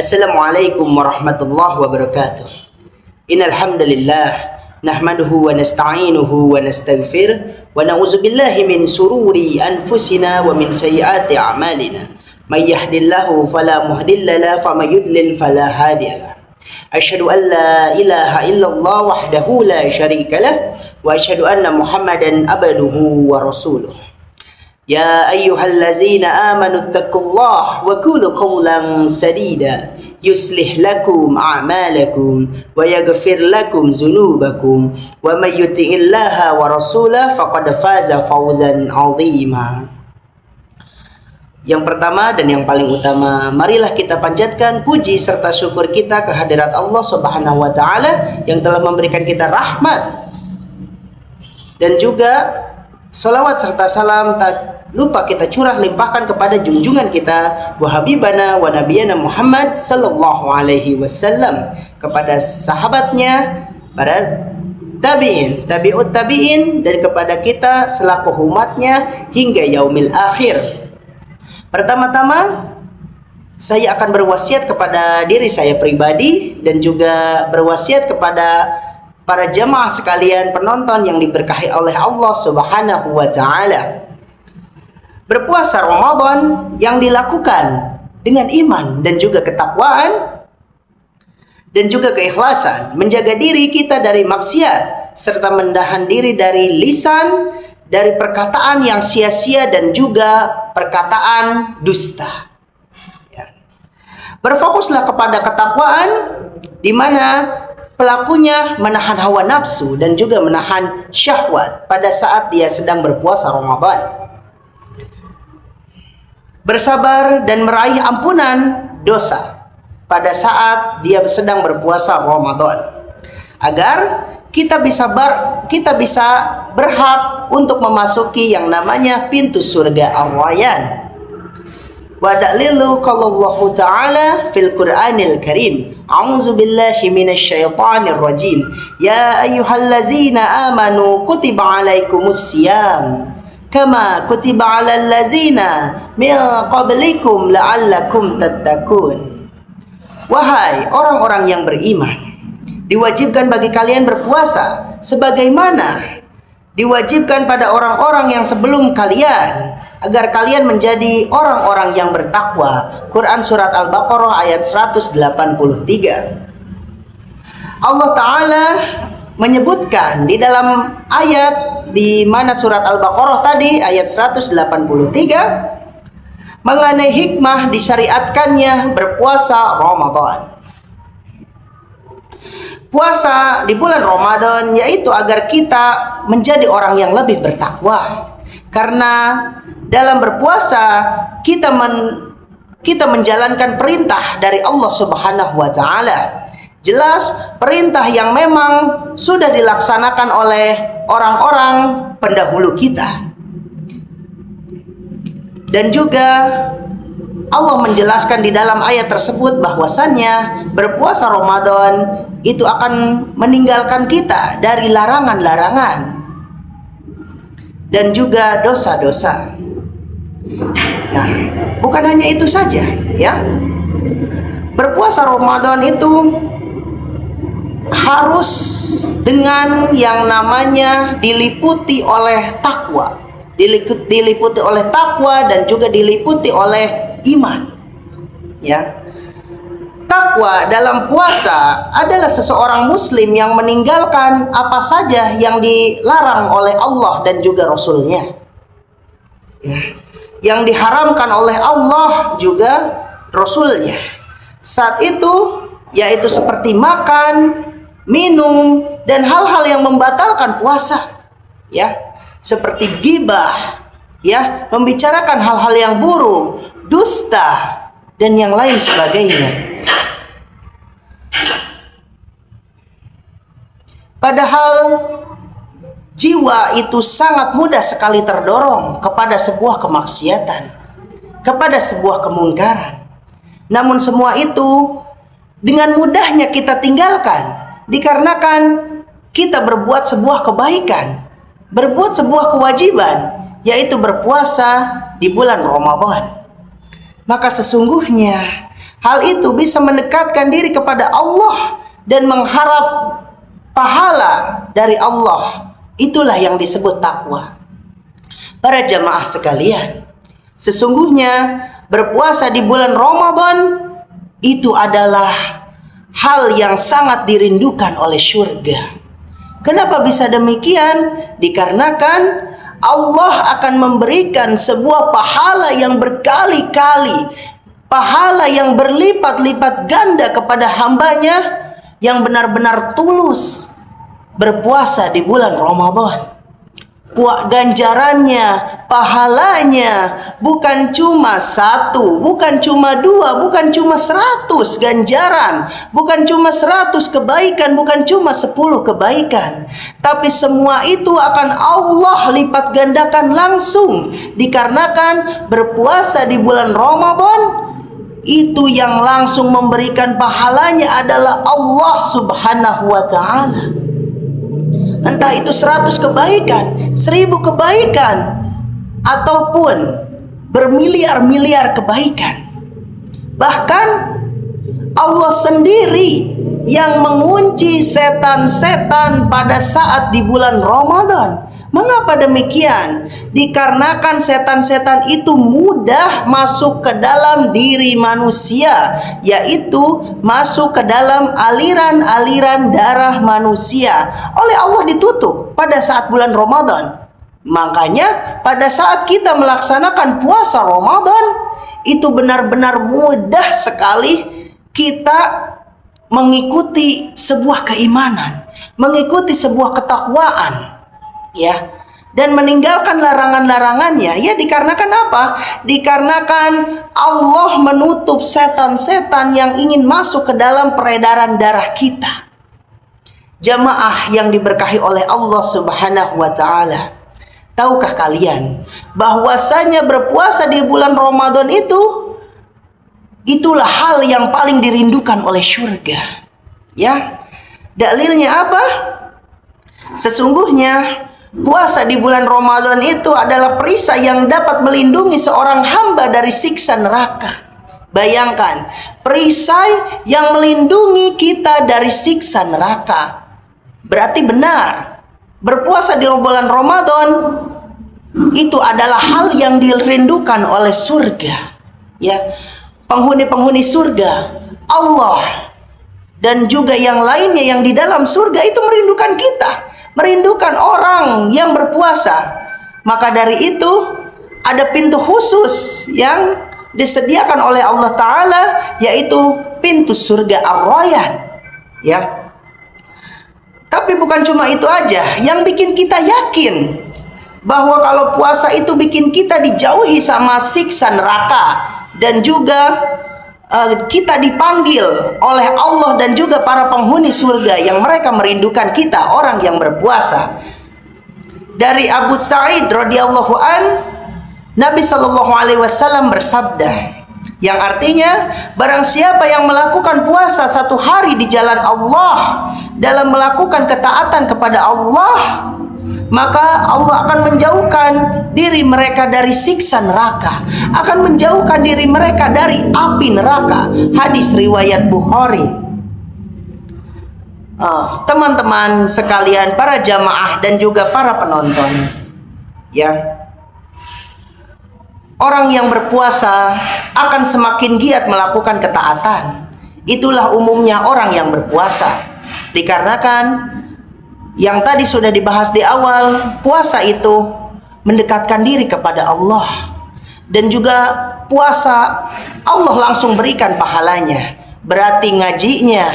Assalamualaikum warahmatullahi wabarakatuh. Innal hamdalillah nahmaduhu wa nasta'inuhu wa nastaghfir wa na'udzubillahi min sururi anfusina wa min sayyiati a'malina. May yahdihillahu fala mudilla lahu wa may yudlil fala hadiya lahu. Asyhadu an la ilaha illallah wahdahu la syarika lah wa asyhadu anna Muhammadan abduhu wa rasuluh. Ya ayyuhallazina amanu taqullaha wa qulu qawlan sadida yuslih lakum a'malakum wa yaghfir lakum dzunubakum wa may yuti'illaha wa rasulahu faqad faza fawzan 'azima. Yang pertama dan yang paling utama, marilah kita panjatkan puji serta syukur kita kehadirat Allah Subhanahu wa taala yang telah memberikan kita rahmat, dan juga salawat serta salam tak lupa kita curah limpahkan kepada junjungan kita wa habibana wa nabiyana Muhammad sallallahu alaihi wasallam, kepada sahabatnya, para tabi'in, tabi'ut tabi'in, dan kepada kita selaku umatnya hingga yaumil akhir. Pertama-tama saya akan berwasiat kepada diri saya pribadi dan juga berwasiat kepada para jamaah sekalian penonton yang diberkahi oleh Allah Subhanahu wa taala. Berpuasa Ramadan yang dilakukan dengan iman dan juga ketakwaan dan juga keikhlasan, menjaga diri kita dari maksiat serta menahan diri dari lisan, dari perkataan yang sia-sia dan juga perkataan dusta. Ya. Berfokuslah kepada ketakwaan, di mana pelakunya menahan hawa nafsu dan juga menahan syahwat pada saat dia sedang berpuasa Ramadan. Bersabar dan meraih ampunan dosa pada saat dia sedang berpuasa Ramadan, agar kita bisa berhak untuk memasuki yang namanya pintu surga Ar-Rayyan. Wa dalilu qallallahu ta'ala fil Qur'anil Karim. A'udzu billahi minasyaitonir rajim. Ya ayyuhallazina amanu kutiba alaikumus syiyam kama kutiba alal ladzina min qablikum la'allakum tattaqun. Wahai orang-orang yang beriman, diwajibkan bagi kalian berpuasa sebagaimana diwajibkan pada orang-orang yang sebelum kalian, agar kalian menjadi orang-orang yang bertakwa. Quran surat Al-Baqarah ayat 183. Allah Ta'ala menyebutkan di dalam ayat di mana surat Al-Baqarah tadi ayat 183 mengenai hikmah disyariatkannya berpuasa Ramadan. Puasa di bulan Ramadan yaitu agar kita menjadi orang yang lebih bertakwa, karena dalam berpuasa kita menjalankan perintah dari Allah Subhanahu wa taala. Jelas perintah yang memang sudah dilaksanakan oleh orang-orang pendahulu kita. Dan juga Allah menjelaskan di dalam ayat tersebut bahwasannya berpuasa Ramadan itu akan meninggalkan kita dari larangan-larangan dan juga dosa-dosa. Nah, bukan hanya itu saja, ya. Berpuasa Ramadan itu harus dengan yang namanya diliputi oleh takwa, diliputi oleh takwa dan juga diliputi oleh iman. Ya, takwa dalam puasa adalah seseorang muslim yang meninggalkan apa saja yang dilarang oleh Allah dan juga Rasul-Nya, ya, yang diharamkan oleh Allah juga Rasul-Nya. Saat itu yaitu seperti makan, minum, dan hal-hal yang membatalkan puasa, ya, seperti ghibah, ya, membicarakan hal-hal yang buruk, dusta, dan yang lain sebagainya. Padahal jiwa itu sangat mudah sekali terdorong kepada sebuah kemaksiatan, kepada sebuah kemungkaran. Namun semua itu dengan mudahnya kita tinggalkan dikarenakan kita berbuat sebuah kebaikan, berbuat sebuah kewajiban, yaitu berpuasa di bulan Ramadan. Maka sesungguhnya Hal itu bisa mendekatkan diri kepada Allah dan mengharap pahala dari Allah. Itulah yang disebut takwa. Para jamaah sekalian, sesungguhnya berpuasa di bulan Ramadan itu adalah hal yang sangat dirindukan oleh surga. Kenapa bisa demikian? Dikarenakan Allah akan memberikan sebuah pahala yang berkali-kali, pahala yang berlipat-lipat ganda kepada hambanya yang benar-benar tulus berpuasa di bulan Ramadan. Ganjarannya, pahalanya bukan cuma satu, bukan cuma dua, bukan cuma 100 ganjaran, bukan cuma 100 kebaikan, bukan cuma 10 kebaikan, tapi semua itu akan Allah lipat gandakan langsung. Dikarenakan berpuasa di bulan Ramadan, itu yang langsung memberikan pahalanya adalah Allah Subhanahu wa ta'ala. Entah itu 100 kebaikan, 1000 kebaikan, ataupun bermiliar-miliar kebaikan. Bahkan Allah sendiri yang mengunci setan-setan pada saat di bulan Ramadan. Mengapa demikian? Dikarenakan setan-setan itu mudah masuk ke dalam diri manusia, yaitu masuk ke dalam aliran-aliran darah manusia. Oleh Allah ditutup pada saat bulan Ramadan. Makanya pada saat kita melaksanakan puasa Ramadan, itu benar-benar mudah sekali kita mengikuti sebuah keimanan, mengikuti sebuah ketakwaan, ya, dan meninggalkan larangan-larangannya. Ya, dikarenakan apa? Dikarenakan Allah menutup setan-setan yang ingin masuk ke dalam peredaran darah kita. Jamaah yang diberkahi oleh Allah Subhanahu wa ta'ala, tahukah kalian bahwasanya berpuasa di bulan Ramadan itulah hal yang paling dirindukan oleh surga. Ya, dalilnya apa? Sesungguhnya puasa di bulan Ramadan itu adalah perisai yang dapat melindungi seorang hamba dari siksa neraka. Bayangkan, perisai yang melindungi kita dari siksa neraka. Berarti benar, berpuasa di bulan Ramadan itu adalah hal yang dirindukan oleh surga. Ya, penghuni-penghuni surga, Allah dan juga yang lainnya yang di dalam surga itu merindukan kita, merindukan orang yang berpuasa. Maka dari itu ada pintu khusus yang disediakan oleh Allah Ta'ala, yaitu pintu surga Ar-Rayyan. Ya, tapi bukan cuma itu aja yang bikin kita yakin bahwa kalau puasa itu bikin kita dijauhi sama siksa neraka, dan juga kita dipanggil oleh Allah dan juga para penghuni surga yang mereka merindukan kita, orang yang berpuasa. Dari Abu Sa'id radhiyallahu an, Nabi sallallahu alaihi wasallam bersabda, yang artinya barang siapa yang melakukan puasa 1 hari di jalan Allah dalam melakukan ketaatan kepada Allah, maka Allah akan menjauhkan diri mereka dari siksa neraka, akan menjauhkan diri mereka dari api neraka. Hadis riwayat Bukhari. Teman-teman sekalian, para jamaah dan juga para penonton, ya, orang yang berpuasa akan semakin giat melakukan ketaatan. Itulah umumnya orang yang berpuasa. Dikarenakan yang tadi sudah dibahas di awal, puasa itu mendekatkan diri kepada Allah. Dan juga puasa Allah langsung berikan pahalanya. Berarti ngajinya,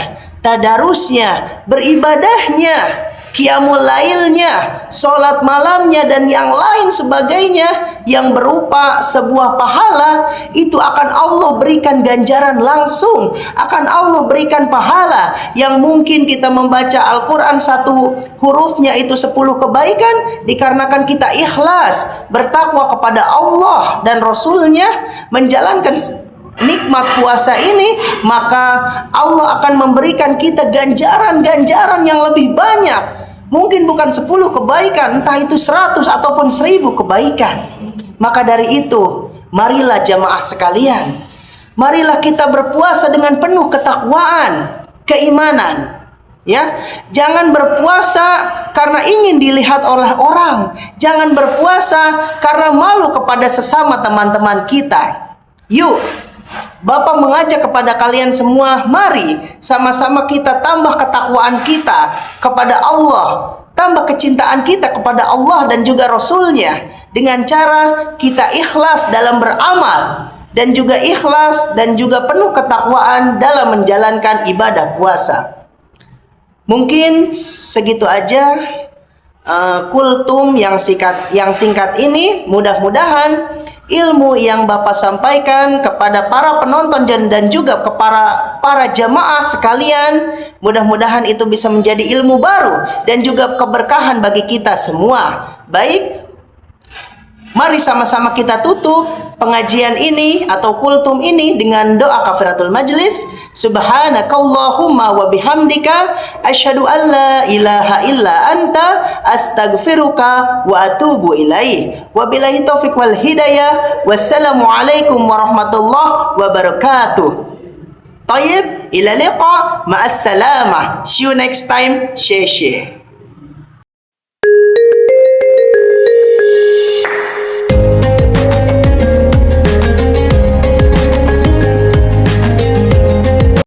tadarusnya, beribadahnya, qiyamul lailnya, sholat malamnya, dan yang lain sebagainya yang berupa sebuah pahala, itu akan Allah berikan ganjaran langsung, akan Allah berikan pahala. Yang mungkin kita membaca Al-Quran 1 hurufnya itu 10 kebaikan, dikarenakan kita ikhlas bertakwa kepada Allah dan Rasulnya, menjalankan nikmat puasa ini, maka Allah akan memberikan kita ganjaran-ganjaran yang lebih banyak. Mungkin bukan 10 kebaikan, entah itu 100 ataupun 1000 kebaikan. Maka dari itu, marilah jamaah sekalian, Marilah kita berpuasa dengan penuh ketakwaan, keimanan. Ya, jangan berpuasa karena ingin dilihat oleh orang. Jangan berpuasa karena malu kepada sesama teman-teman kita. Yuk, Bapak mengajak kepada kalian semua, mari sama-sama kita tambah ketakwaan kita kepada Allah, tambah kecintaan kita kepada Allah dan juga Rasul-Nya dengan cara kita ikhlas dalam beramal dan juga ikhlas dan juga penuh ketakwaan dalam menjalankan ibadah puasa. Mungkin segitu aja kultum yang singkat ini. Mudah-mudahan ilmu yang Bapak sampaikan kepada para penonton dan juga kepada para jamaah sekalian, mudah-mudahan itu bisa menjadi ilmu baru dan juga keberkahan bagi kita semua. Baik, mari sama-sama kita tutup pengajian ini atau kultum ini dengan doa kafaratul majlis. Subhanakallahumma wa bihamdika asyhadu an la ilaha illa anta astaghfiruka wa atubu ilaih. Wabillahi taufiq wal hidayah. Wassalamualaikum warahmatullahi wabarakatuh. Tayyib, ila liqa, ma'as salamah. See you next time. Syekh.